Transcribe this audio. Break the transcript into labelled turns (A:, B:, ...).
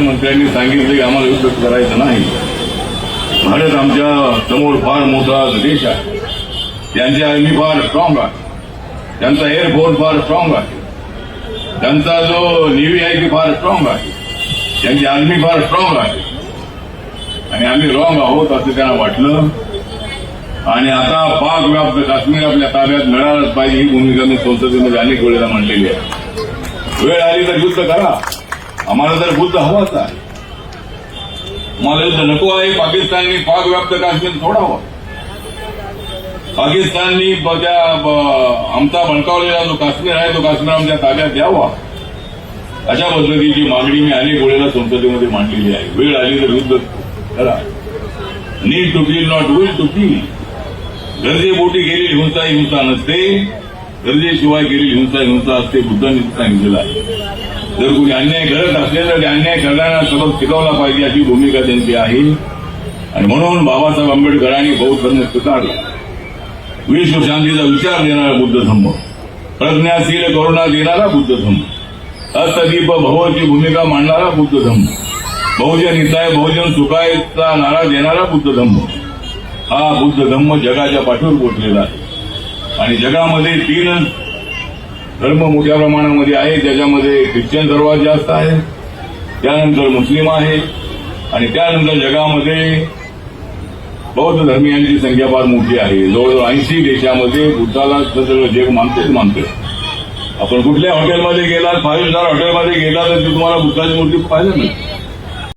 A: प्रधानमंत्र्यांनी सांगितले की आम्हाला युद्ध करायचं नाही. भारत आमच्या समोर फार मोठा देश आहे. त्यांची आर्मी फार स्ट्रॉंग आहे, त्यांचा एअरफोर्स फार स्ट्रॉंग आहे, त्यांचा जो नेव्ही आहे ती फार स्ट्रॉंग आहे, त्यांची आर्मी फार स्ट्रॉंग आहे आणि आम्ही रॉंग आहोत असं त्यांना वाटलं. आणि आता पाक व्याप्त काश्मीर आपल्या ताब्यात मिळालंच पाहिजे ही भूमिका मी संसदेमध्ये अनेक वेळेला मांडलेली आहे. वेळ आली तर युद्ध करा, आम्हाला तर बुद्ध हवाच आहे. मला युद्ध नको आहे. पाकिस्ताननी पाक व्याप्त काश्मीर सोडावं. पाकिस्ताननी आमचा बळकावलेला जो काश्मीर आहे तो काश्मीर आमच्या ताब्यात द्यावा, अशा पद्धतीची मागणी मी अनेक वेळेला संसदेमध्ये मांडलेली आहे. वेळ आली तर युद्ध करा. Need to kill not will to kill. गरजेपोटी केलेली हिंसा ही हिंसा नसते, गरजेशिवाय केलेली हिंसा हिंसा असते, बुद्धांनी सांगितलेलं आहे. जर कोणी अन्याय करत असेल तर अन्याय करणाऱ्यांना सबक शिकवला पाहिजे अशी भूमिका त्यांची आहे. आणि म्हणून बाबासाहेब आंबेडकरांनी बौद्ध धर्म स्वीकारला. विश्वशांतीचा विचार देणारा बुद्ध धर्म, प्रज्ञाशील करुणा देणारा बुद्ध धर्म, अस्तदीप भवची भूमिका मांडणारा बुद्ध धर्म, बहुजन हिताय बहुजन सुखायचा नारा देणारा बुद्ध धर्म. हा बुद्ध धर्म जगाच्या पाठीवर पोचलेला आहे. आणि जगामध्ये 3 धर्म मोठ्या प्रमाणामध्ये आहे. त्याच्यामध्ये ख्रिश्चन सर्वात जास्त आहे, त्यानंतर मुस्लिम आहे आणि त्यानंतर जगामध्ये बौद्ध धर्मियांची संख्या फार मोठी आहे. जवळजवळ 80 देशामध्ये बुद्धाला सगळं जग मानते. आपण कुठल्या हॉटेलमध्ये गेलात, 5 स्टार हॉटेलमध्ये गेला तर तुम्हाला बुद्धाची मूर्ती पाहायला मिळते.